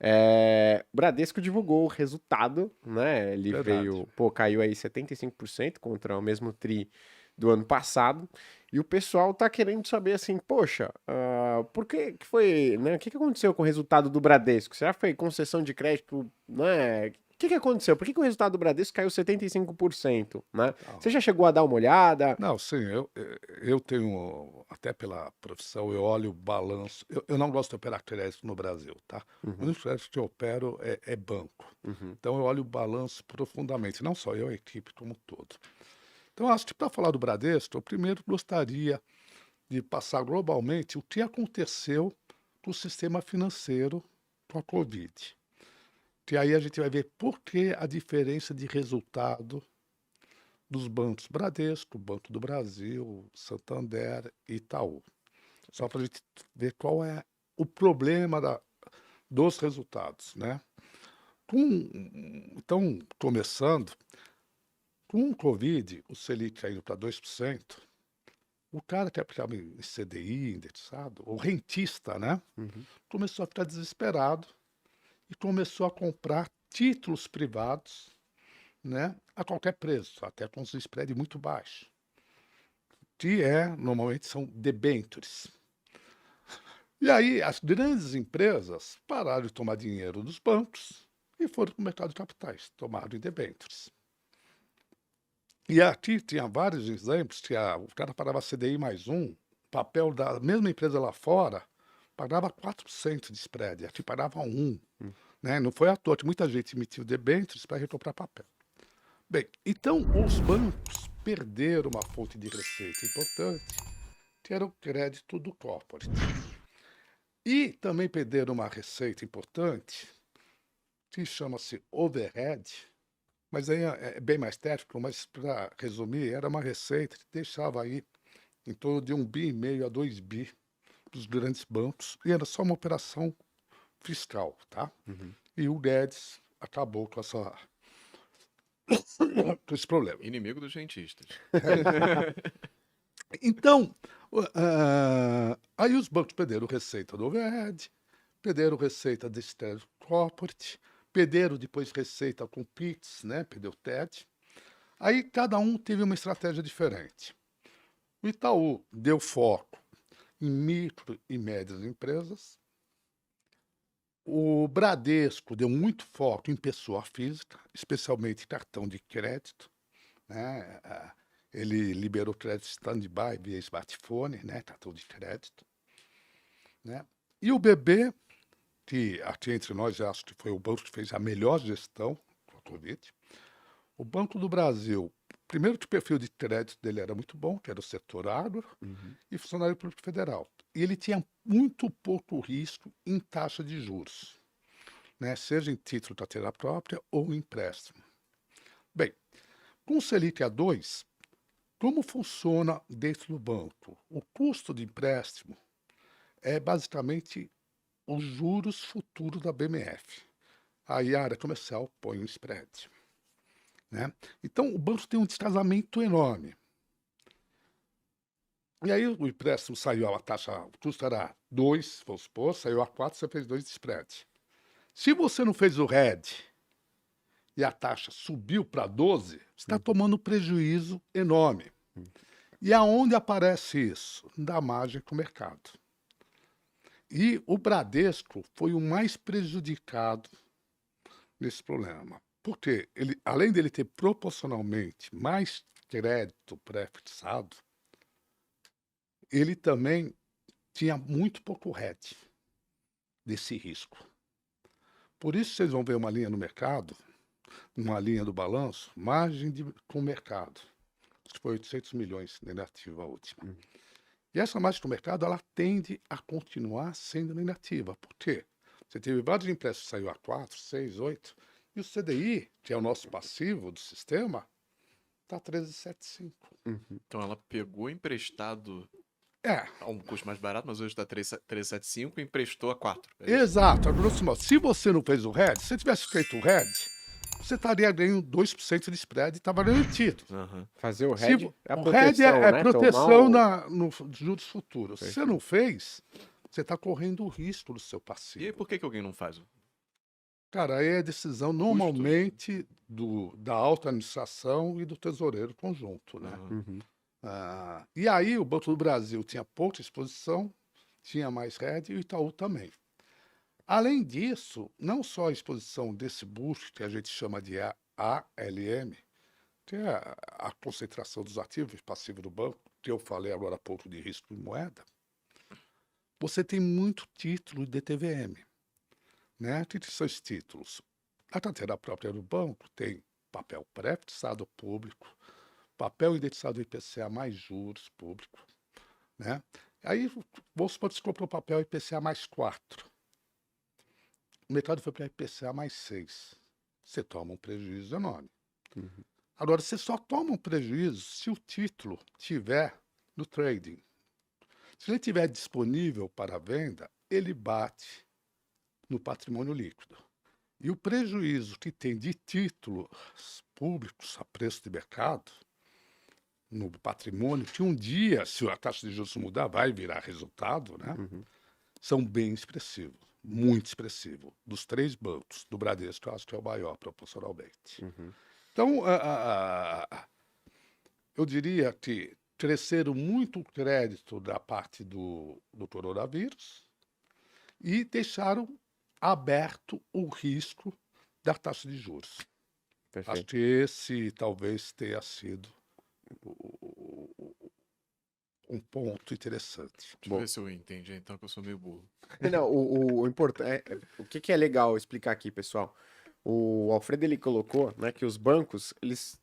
O Bradesco divulgou o resultado, né? Ele Verdade. veio, pô, caiu aí 75% contra o mesmo tri do ano passado. E o pessoal tá querendo saber assim, poxa, por que que foi, né? O que que aconteceu com o resultado do Bradesco? Será que foi concessão de crédito, né? O que que aconteceu? Por que que o resultado do Bradesco caiu 75%, né? Você Então, já chegou a dar uma olhada? não, sim, eu tenho, até pela profissão, eu olho o balanço. Eu não gosto de operar crédito no Brasil, tá? O Uhum, único crédito que eu opero é banco. uhum. Então eu olho o balanço profundamente, não só eu, a equipe como um todo. Então acho que para falar do Bradesco, eu primeiro gostaria de passar globalmente o que aconteceu com o sistema financeiro com a Covid. Que aí a gente vai ver por que a diferença de resultado dos bancos Bradesco, Banco do Brasil, Santander e Itaú. Só para a gente ver qual é o problema dos resultados, né? Então, começando, com o Covid, o Selic caindo para 2%, o cara que aplicava em CDI, indexado, o rentista, né? Uhum. Começou a ficar desesperado e começou a comprar títulos privados, né? A qualquer preço, até com os spread muito baixos, que normalmente são debêntures. E aí as grandes empresas pararam de tomar dinheiro dos bancos e foram para o mercado de capitais, tomaram em debêntures. E aqui tinha vários exemplos que o cara parava CDI mais um, papel da mesma empresa lá fora, pagava 4% de spread, aqui pagava 1, Hum. né? Não foi à toa que muita gente emitiu debêntures para recomprar papel. Bem, então os bancos perderam uma fonte de receita importante, que era o crédito do corporate. E também perderam uma receita importante, que chama-se overhead, mas aí é bem mais técnico, mas para resumir, era uma receita que deixava aí em torno de 1,5 bi a 2 bi para os grandes bancos, e era só uma operação fiscal, tá? Uhum. E o Guedes acabou com esse problema. Inimigo dos rentistas. Então, aí os bancos perderam receita do overhead, perderam receita desse crédito corporate, perderam depois receita com PIX, né? Perdeu TED. Aí cada um teve uma estratégia diferente. O Itaú deu foco em micro e médias empresas. O Bradesco deu muito foco em pessoa física, especialmente cartão de crédito, né? Ele liberou crédito stand-by via smartphone, né? Cartão de crédito, né? E o BB, que aqui entre nós eu acho que foi o banco que fez a melhor gestão com a Covid. O Banco do Brasil, primeiro que o perfil de crédito dele era muito bom, que era o setor agro Uhum. e funcionário público federal. E ele tinha muito pouco risco em taxa de juros, né? Seja em título da carteira própria ou em empréstimo. Bem, com o Selic a 2, como funciona dentro do banco? O custo de empréstimo é basicamente os juros futuros da BMF. Aí a área comercial põe um spread, né? Então o banco tem um descasamento enorme. E aí o empréstimo saiu, a taxa, o custo era 2, vamos supor, saiu a 4, você fez 2 de spread. Se você não fez o RED e a taxa subiu para 12, você está Uhum. tomando prejuízo enorme. E aonde aparece isso? Da margem com o mercado. E o Bradesco foi o mais prejudicado nesse problema. Porque ele, além dele ter proporcionalmente mais crédito pré-fixado, ele também tinha muito pouco RED desse risco. Por isso vocês vão ver uma linha no mercado, uma linha do balanço, com o mercado. Acho que foi 800 milhões negativa a última. Uhum. E essa margem com o mercado, ela tende a continuar sendo negativa. Por quê? Você teve vários empréstimos que saiu a 4, 6, 8, e o CDI, que é o nosso passivo do sistema, está 13,75. Uhum. Então ela pegou emprestado É, a um custo mais barato, mas hoje está 375 e emprestou a 4. É isso? exato. A grosso modo, se você não fez o RED, se você tivesse feito o RED, você estaria ganhando 2% de spread e estava garantido. Aham. Fazer o Se, head é a o RED proteção, é né? Tomar proteção o. nos juros futuros. Se você Perfeito. não fez, você está correndo o risco do seu E aí passivo. por que que alguém não faz? Cara, aí é decisão normalmente da alta administração e do tesoureiro conjunto, né? Aham. Uhum. E aí o Banco do Brasil tinha pouca exposição, tinha mais RED e o Itaú também. Além disso, não só a exposição desse busto, que a gente chama de ALM, que é a concentração dos ativos passivos do banco, que eu falei agora há pouco de risco de moeda, você tem muito título de TVM, né? O que são esses títulos? A carteira própria do banco tem papel pré-fixado público, papel indexado IPCA mais juros público, né? Aí, vamos supor que você comprou papel IPCA mais 4. O mercado foi para IPCA mais 6. Você toma um prejuízo enorme. Uhum. Agora, você só toma um prejuízo se o título tiver no trading. Se ele estiver disponível para venda, ele bate no patrimônio líquido. E o prejuízo que tem de títulos públicos a preço de mercado, no patrimônio, que um dia, se a taxa de juros mudar, vai virar resultado, né? Uhum. São bem expressivos, muito expressivos. Dos 3 bancos, do Bradesco, eu acho que é o maior proporcionalmente. Uhum. Então, eu diria que cresceram muito o crédito da parte do coronavírus e deixaram aberto o risco da taxa de juros. Acho Perfeito. que esse talvez tenha sido um ponto interessante. Deixa eu Bom. ver se eu entendi, então, que eu sou meio burro. Não, o que é legal explicar aqui, pessoal? O Alfredo ele colocou, né, que os bancos eles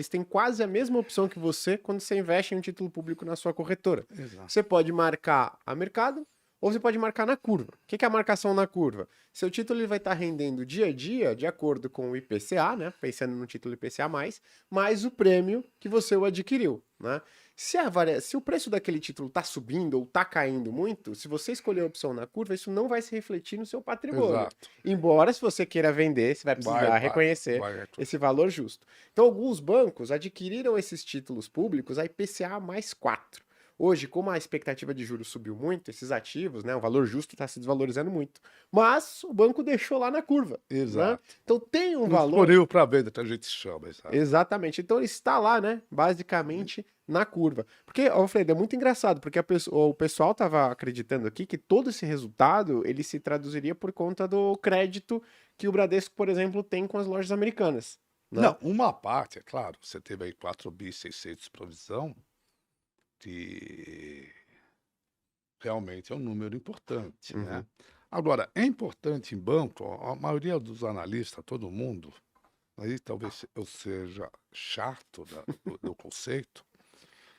têm quase a mesma opção que você quando você investe em um título público na sua corretora. Exato. Você pode marcar a mercado ou você pode marcar na curva. O que é a marcação na curva? Seu título ele vai estar rendendo dia a dia de acordo com o IPCA, né? Pensando no título IPCA+, mais o prêmio que você o adquiriu, né? Se o preço daquele título está subindo ou está caindo muito, se você escolher a opção na curva, isso não vai se refletir no seu patrimônio. Exato. Embora, se você queira vender, você vai precisar reconhecer vai. esse valor justo. Então, alguns bancos adquiriram esses títulos públicos a IPCA mais 4. Hoje, como a expectativa de juros subiu muito, esses ativos, né, o valor justo está se desvalorizando muito. Mas o banco deixou lá na curva. Exato. Né? Então tem um Não valor. disponível para venda, que a gente chama. Exato. Exatamente. Então ele está lá, né? Basicamente na curva. Porque, Alfredo, é muito engraçado, porque o pessoal estava acreditando aqui que todo esse resultado ele se traduziria por conta do crédito que o Bradesco, por exemplo, tem com as lojas americanas. Né? Não, uma parte, é claro, você teve aí 4.600 de provisão, que realmente é um número importante, né? Agora, é importante em banco, a maioria dos analistas, todo mundo, aí talvez eu seja chato do conceito,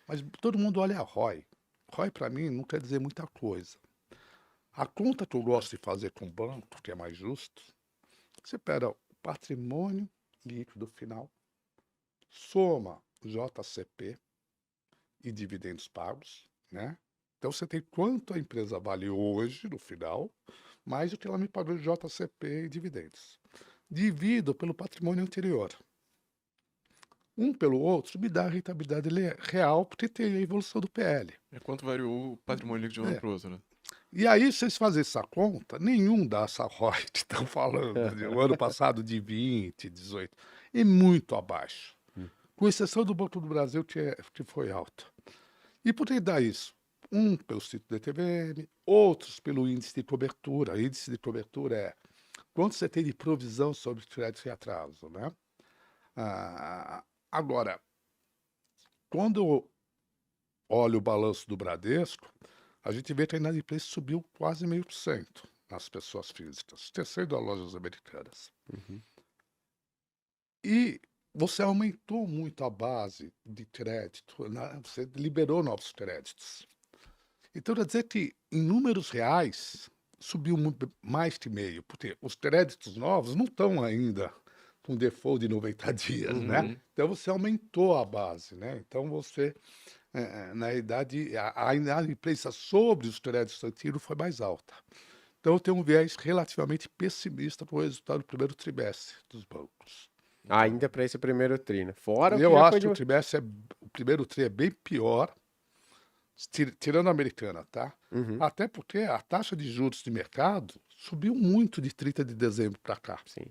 mas todo mundo olha a ROI. ROI, para mim, não quer dizer muita coisa. A conta que eu gosto de fazer com o banco, que é mais justo, você pega o patrimônio líquido final, soma JCP e dividendos pagos, né? Então você tem quanto a empresa vale hoje, no final, mais o que ela me pagou de JCP e dividendos. Divido pelo patrimônio anterior. Um pelo outro me dá a rentabilidade real, porque tem a evolução do PL. É quanto variou o patrimônio líquido de um ano para o outro, né? E aí, se vocês fazerem essa conta, nenhum dá essa ROI que estão falando. O ano passado de 20, 18, e muito abaixo. Com exceção do Banco do Brasil, que foi alto. E por que dá isso? Um pelo título de TVM, outros pelo índice de cobertura. O índice de cobertura é quanto você tem de provisão sobre crédito e atraso, né? Agora, quando eu olho o balanço do Bradesco, a gente vê que a inadimplência subiu quase 0,5% nas pessoas físicas, terceiro das lojas americanas. E você aumentou muito a base de crédito, né? Você liberou novos créditos. Então, quer dizer que, em números reais, subiu mais que meio, porque os créditos novos não estão ainda com default de 90 dias, né? Então, você aumentou a base, né? Então, você, na realidade, a inadimplência sobre os créditos antigos foi mais alta. Então, eu tenho um viés relativamente pessimista para o resultado do primeiro trimestre dos bancos. Ainda para esse primeiro tri, né? Fora o que Eu já acho foi que de... o primeiro tri é bem pior tirando a americana, tá? Uhum. Até porque a taxa de juros de mercado subiu muito de 30 de dezembro para cá. Sim,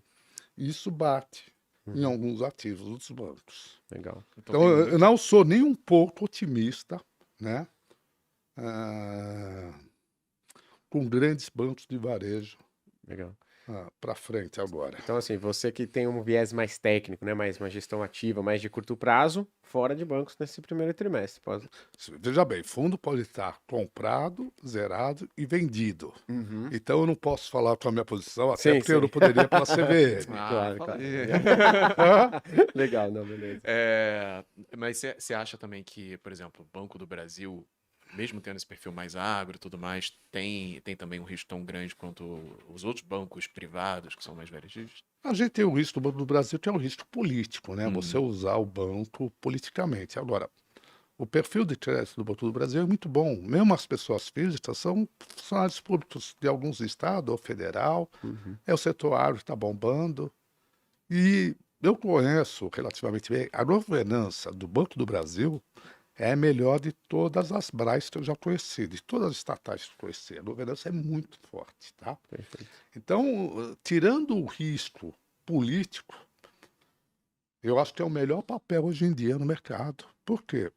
Isso bate em Uhum. alguns ativos dos bancos. legal. Então Então, tem eu muito. não sou nem um pouco otimista, né? ah, com grandes bancos de varejo Legal. para frente agora. Então, assim, você que tem um viés mais técnico, né? Mais uma gestão ativa, mais de curto prazo, fora de bancos nesse primeiro trimestre. Pode... Veja bem, fundo pode estar comprado, zerado e vendido. Uhum. Então, eu não posso falar com a minha posição, até Sim, porque eu sim. não poderia pela CVM. Claro, Fala claro. aí. Hã? Legal, não, beleza. Mas você acha também que, por exemplo, o Banco do Brasil, mesmo tendo esse perfil mais agro e tudo mais, tem também um risco tão grande quanto os outros bancos privados que são mais varejistas? A gente tem o risco do Banco do Brasil, que é um risco político, né? Você Uhum. usar o banco politicamente. Agora, o perfil de crédito do Banco do Brasil é muito bom. Mesmo as pessoas físicas são funcionários públicos de alguns estados ou federal. Uhum. É o setor agro que está bombando. E eu conheço relativamente bem a governança do Banco do Brasil é a melhor de todas as BRAs que eu já conheci, de todas as estatais que eu conheci. A governança é muito forte, tá? Perfeito. Então, tirando o risco político, eu acho que é o melhor papel hoje em dia no mercado. Por quê?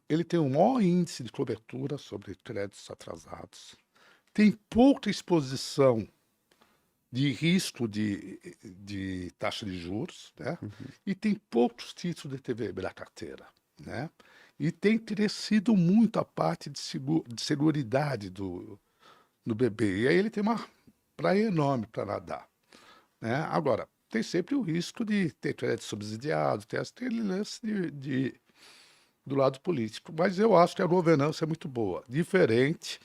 Ele tem o maior índice de cobertura sobre créditos atrasados, tem pouca exposição de risco de taxa de juros, né? Uhum. E tem poucos títulos de TVB na carteira, né? E tem crescido muito a parte de seguridade do bebê. E aí ele tem uma praia enorme para nadar, né? Agora, tem sempre o risco de ter crédito subsidiado, ter aquele lance do lado político. Mas eu acho que a governança é muito boa, diferente,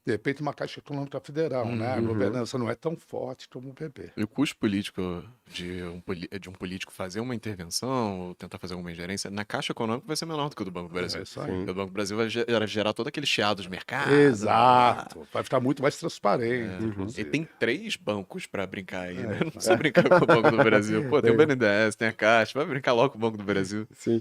de repente, uma Caixa Econômica Federal, né? A Uhum. governança não é tão forte como o BB. E o custo político de um político fazer uma intervenção ou tentar fazer alguma ingerência na Caixa Econômica vai ser menor do que o do Banco do Brasil. É isso aí. Sim. Porque o Banco do Brasil vai gerar todo aquele chiado de mercado. Exato. Vai ficar muito mais transparente, E inclusive. tem 3 bancos pra brincar aí, né? É. Não precisa brincar com o Banco do Brasil. Pô, tem o BNDES, tem a Caixa, vai brincar logo com o Banco do Brasil. Sim.